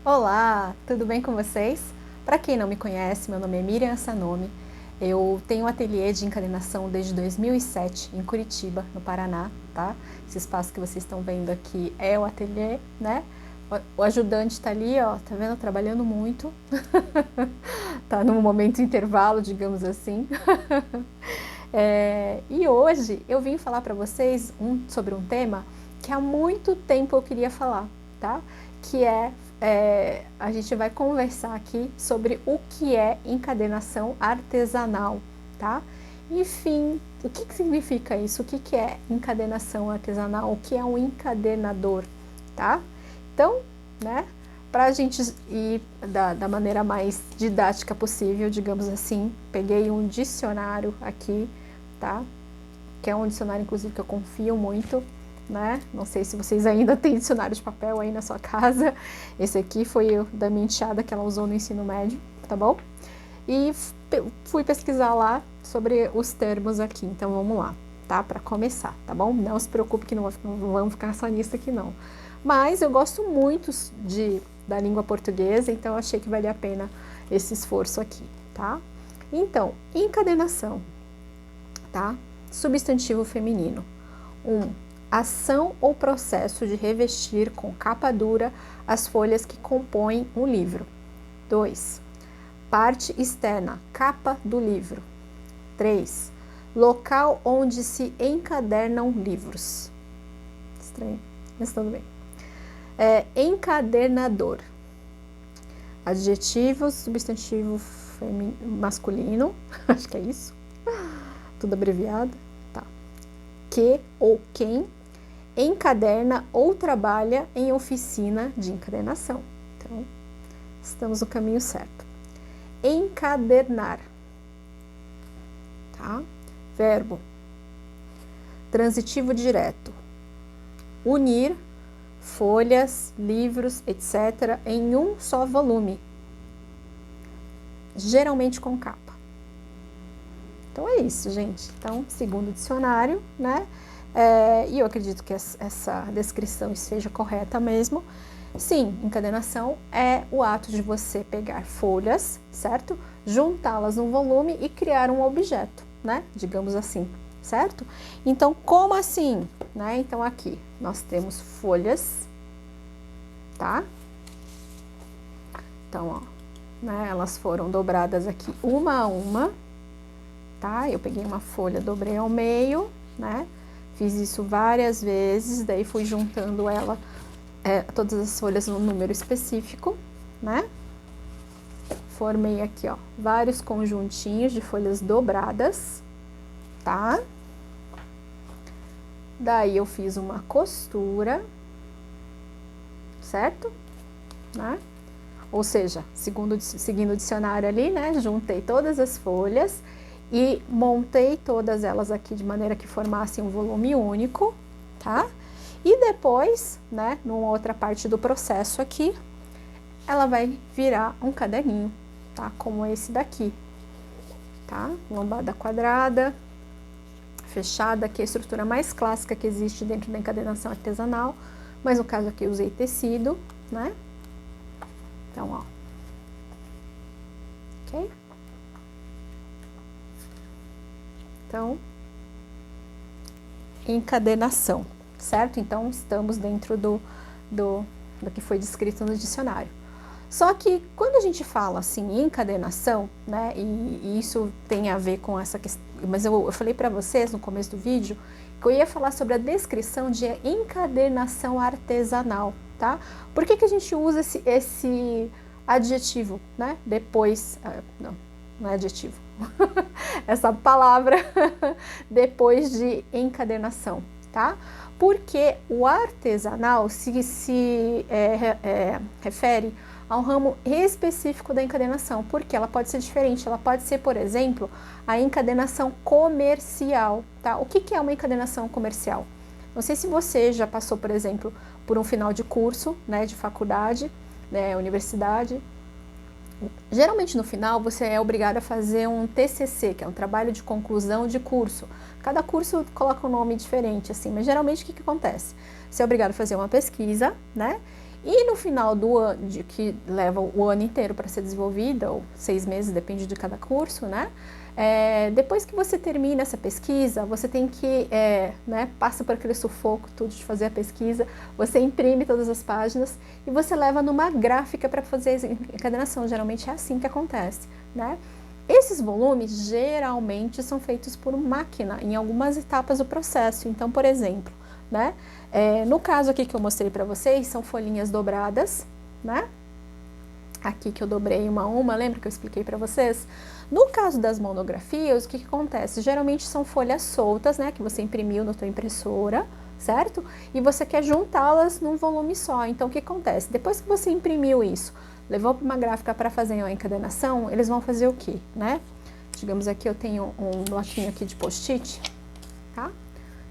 Olá, tudo bem com vocês? Para quem não me conhece, meu nome é Miriam Sanomi. Eu tenho um ateliê de encadernação desde 2007 em Curitiba, no Paraná, tá? Esse espaço que vocês estão vendo aqui é o ateliê, né? O ajudante está ali, ó, tá vendo? Trabalhando muito. Tá num momento intervalo, digamos assim. E hoje eu vim falar para vocês sobre um tema que há muito tempo eu queria falar, tá? Que a gente vai conversar aqui sobre o que é encadernação artesanal, tá? Enfim, o que significa isso? O que é encadernação artesanal? O que é um encadernador, tá? Então, né? Para a gente ir da maneira mais didática possível, digamos assim, peguei um dicionário aqui, tá? Que é um dicionário, inclusive, que eu confio muito, né? Não sei se vocês ainda têm dicionário de papel aí na sua casa. Esse aqui foi o da minha enteada que ela usou no ensino médio, tá bom? E fui pesquisar lá sobre os termos aqui, então vamos lá, tá? Para começar, tá bom? Não se preocupe que não vamos ficar só nisso aqui, não. Mas eu gosto muito da língua portuguesa, então achei que valia a pena esse esforço aqui, tá? Então, encadernação, tá? Substantivo feminino. 1. Ação ou processo de revestir com capa dura as folhas que compõem um livro. 2. Parte externa, capa do livro. 3. Local onde se encadernam livros. Estranho, mas tudo bem. Encadernador. Adjetivo, substantivo masculino, acho que é isso. Tudo abreviado. Tá. Que ou quem encaderna ou trabalha em oficina de encadernação. Então, estamos no caminho certo. Encadernar. Tá? Verbo. Transitivo direto. Unir folhas, livros, etc. em um só volume. Geralmente com capa. Então é isso, gente. Então, segundo o dicionário, né? E eu acredito que essa descrição esteja correta mesmo. Sim, encadernação é o ato de você pegar folhas, certo? Juntá-las num volume e criar um objeto, né? Digamos assim, certo? Então, como assim? Né? Então, aqui nós temos folhas, tá? Então, ó, né? Elas foram dobradas aqui uma a uma, tá? Eu peguei uma folha, dobrei ao meio, né? Fiz isso várias vezes, daí fui juntando ela, todas as folhas num número específico, né? Formei aqui, ó, vários conjuntinhos de folhas dobradas, tá? Daí eu fiz uma costura, certo? Né? Ou seja, seguindo o dicionário ali, né? Juntei todas as folhas e montei todas elas aqui de maneira que formassem um volume único, tá? E depois, né, numa outra parte do processo aqui, ela vai virar um caderninho, tá? Como esse daqui, tá? Lombada quadrada, fechada, que é a estrutura mais clássica que existe dentro da encadernação artesanal, mas no caso aqui eu usei tecido, né? Então, ó. Ok? Então, encadernação, certo? Então, estamos dentro do que foi descrito no dicionário. Só que quando a gente fala assim encadernação, né, e isso tem a ver com essa questão, mas eu falei para vocês no começo do vídeo que eu ia falar sobre a descrição de encadernação artesanal, tá? Por que a gente usa esse adjetivo, né? Depois, não é adjetivo, essa palavra depois de encadernação, tá? Porque o artesanal se refere a um ramo específico da encadernação, porque ela pode ser diferente, ela pode ser, por exemplo, a encadernação comercial, tá? O que é uma encadernação comercial? Não sei se você já passou, por exemplo, por um final de curso, né, de faculdade, né, universidade. Geralmente no final você é obrigado a fazer um TCC, que é um trabalho de conclusão de curso. Cada curso coloca um nome diferente, assim, mas geralmente o que acontece? Você é obrigado a fazer uma pesquisa, né? E no final do ano, que leva o ano inteiro para ser desenvolvida, ou 6 meses, depende de cada curso, né? Depois que você termina essa pesquisa, você tem que, né, passa por aquele sufoco tudo de fazer a pesquisa, você imprime todas as páginas e você leva numa gráfica para fazer a encadernação. Geralmente é assim que acontece, né? Esses volumes geralmente são feitos por máquina em algumas etapas do processo. Então, por exemplo, né, no caso aqui que eu mostrei para vocês, são folhinhas dobradas, né? Aqui que eu dobrei uma a uma, lembra que eu expliquei para vocês? No caso das monografias, o que acontece? Geralmente são folhas soltas, né, que você imprimiu na tua impressora, certo? E você quer juntá-las num volume só. Então, o que acontece? Depois que você imprimiu isso, levou para uma gráfica para fazer a encadernação, eles vão fazer o quê, né? Digamos aqui, eu tenho um bloquinho aqui de post-it, tá?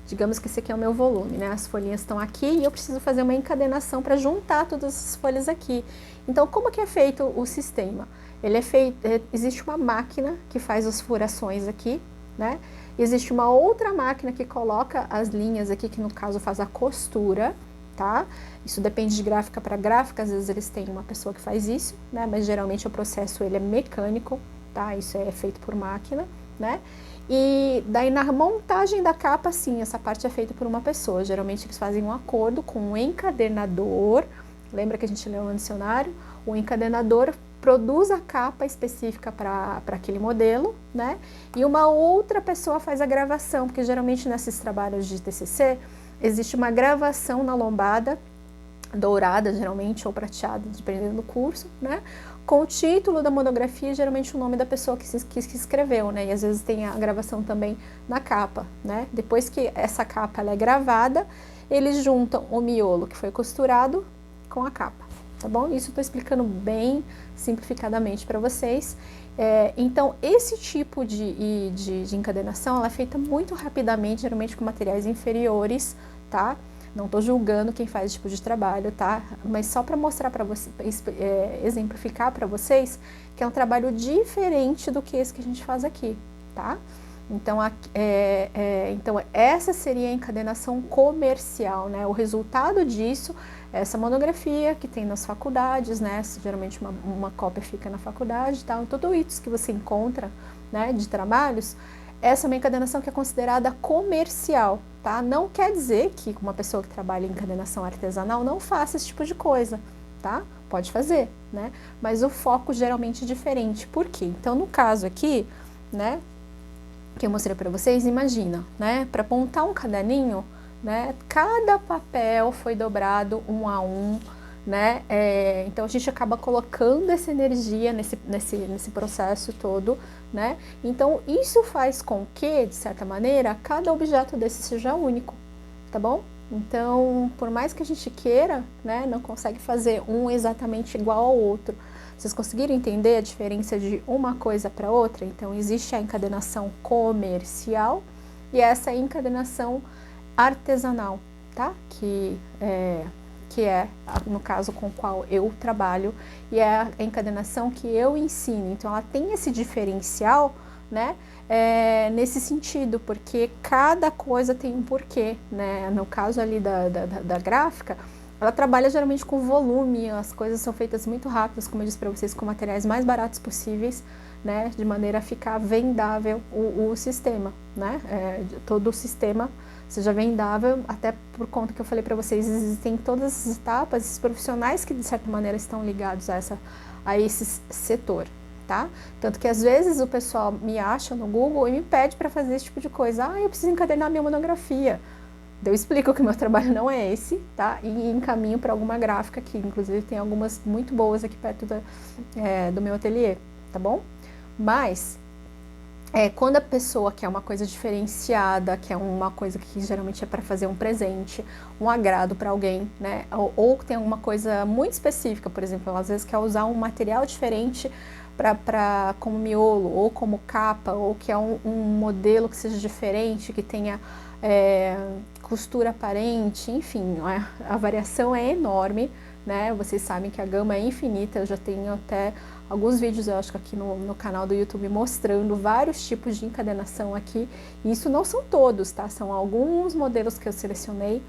Digamos que esse aqui é o meu volume, né? As folhinhas estão aqui e eu preciso fazer uma encadernação para juntar todas as folhas aqui. Então, como que é feito o sistema? Ele é feito, existe uma máquina que faz as furações aqui, né? Existe uma outra máquina que coloca as linhas aqui, que no caso faz a costura, tá? Isso depende de gráfica para gráfica, às vezes eles têm uma pessoa que faz isso, né? Mas geralmente o processo ele é mecânico, tá? Isso é feito por máquina, né? E daí na montagem da capa, sim, essa parte é feita por uma pessoa. Geralmente eles fazem um acordo com um encadernador. Lembra que a gente leu no dicionário? O encadernador produz a capa específica para aquele modelo, né? E uma outra pessoa faz a gravação, porque geralmente nesses trabalhos de TCC existe uma gravação na lombada, dourada geralmente, ou prateada, dependendo do curso, né? Com o título da monografia, geralmente o nome da pessoa que escreveu, né? E às vezes tem a gravação também na capa, né? Depois que essa capa ela é gravada, eles juntam o miolo que foi costurado com a capa, tá bom? Isso eu estou explicando bem simplificadamente para vocês. Então, esse tipo de encadernação, ela é feita muito rapidamente, geralmente com materiais inferiores, tá? Não estou julgando quem faz esse tipo de trabalho, tá? Mas só para mostrar para vocês, exemplificar para vocês que é um trabalho diferente do que esse que a gente faz aqui, tá? Então, então essa seria a encadernação comercial, né? O resultado disso é essa monografia que tem nas faculdades, né? Geralmente uma cópia fica na faculdade, tal. Tudo isso que você encontra, né, de trabalhos, essa é uma encadernação que é considerada comercial, tá? Não quer dizer que uma pessoa que trabalha em encadernação artesanal não faça esse tipo de coisa, tá? Pode fazer, né? Mas o foco geralmente é diferente. Por quê? Então, no caso aqui, né, que eu mostrei para vocês, imagina, né? Para montar um caderninho, né? Cada papel foi dobrado um a um, né? Então a gente acaba colocando essa energia nesse processo todo, né? Então isso faz com que, de certa maneira, cada objeto desse seja único, tá bom? Então, por mais que a gente queira, né, não consegue fazer um exatamente igual ao outro. Vocês conseguiram entender a diferença de uma coisa para outra? Então, existe a encadernação comercial e essa encadernação artesanal, tá? Que é, no caso, com o qual eu trabalho, e é a encadernação que eu ensino. Então, ela tem esse diferencial, né, nesse sentido, porque cada coisa tem um porquê, né? No caso ali da gráfica, ela trabalha geralmente com volume, as coisas são feitas muito rápidas, como eu disse para vocês, com materiais mais baratos possíveis, né, de maneira a ficar vendável o sistema, né? Todo o sistema seja vendável, até por conta que eu falei para vocês, existem todas as etapas, esses profissionais que de certa maneira estão ligados a esse setor, tá? Tanto que às vezes o pessoal me acha no Google e me pede para fazer esse tipo de coisa. Ah, eu preciso encadernar minha monografia. Eu explico que o meu trabalho não é esse, tá? E encaminho para alguma gráfica aqui, inclusive tem algumas muito boas aqui perto do meu ateliê, tá bom? Mas quando a pessoa quer uma coisa diferenciada, quer uma coisa que geralmente é para fazer um presente, um agrado para alguém, né? Ou tem alguma coisa muito específica, por exemplo, ela às vezes quer usar um material diferente como miolo, ou como capa, ou que é um modelo que seja diferente, que tenha costura aparente, enfim, a variação é enorme, né? Vocês sabem que a gama é infinita, eu já tenho até alguns vídeos, eu acho que aqui no canal do YouTube, mostrando vários tipos de encadernação aqui. E isso não são todos, tá? São alguns modelos que eu selecionei,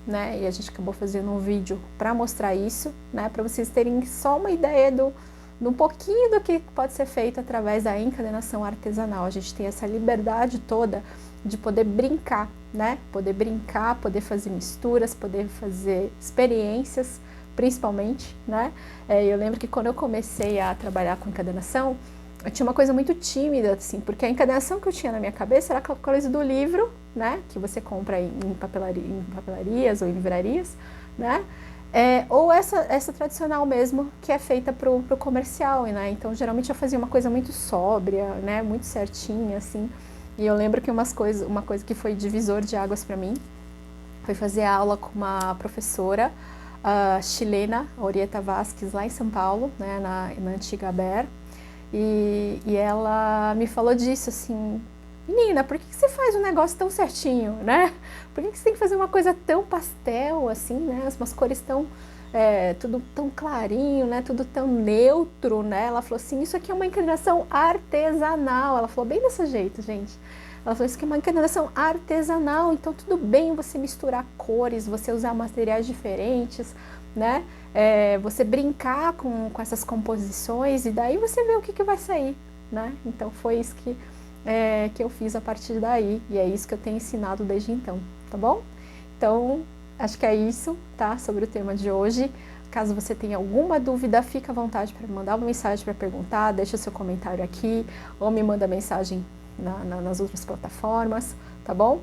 né? E a gente acabou fazendo um vídeo para mostrar isso, né? Para vocês terem só uma ideia de um pouquinho do que pode ser feito através da encadernação artesanal. A gente tem essa liberdade toda de poder brincar, né? Poder brincar, poder fazer misturas, poder fazer experiências, principalmente, né? Eu lembro que quando eu comecei a trabalhar com encadernação, eu tinha uma coisa muito tímida, assim, porque a encadernação que eu tinha na minha cabeça era aquela coisa do livro, né? Que você compra em papelarias ou em livrarias, né? Ou essa tradicional mesmo, que é feita pro comercial, né? Então, geralmente eu fazia uma coisa muito sóbria, né? Muito certinha, assim. E eu lembro que uma coisa que foi divisor de águas para mim foi fazer aula com uma professora chilena, Orieta Vasquez, lá em São Paulo, né? Na antiga Aber. E ela me falou disso, assim, menina, por que você faz um negócio tão certinho, né? Por que você tem que fazer uma coisa tão pastel, assim, né? Umas cores tão, tudo tão clarinho, né? Tudo tão neutro, né? Ela falou assim, isso aqui é uma encadernação artesanal. Ela falou bem desse jeito, gente. Ela falou, isso aqui é uma encadernação artesanal, então tudo bem você misturar cores, você usar materiais diferentes, né? Você brincar com essas composições e daí você vê o que vai sair, né? Então foi isso que eu fiz a partir daí e é isso que eu tenho ensinado desde então, tá bom? Então, acho que é isso, tá? Sobre o tema de hoje. Caso você tenha alguma dúvida, fica à vontade para mandar uma mensagem para perguntar, deixa seu comentário aqui ou me manda mensagem nas outras plataformas, tá bom?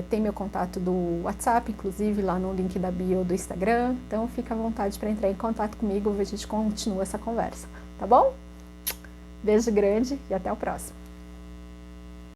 Tem meu contato do WhatsApp, inclusive, lá no link da bio do Instagram. Então, fica à vontade para entrar em contato comigo e a gente continua essa conversa, tá bom? Beijo grande e até o próximo.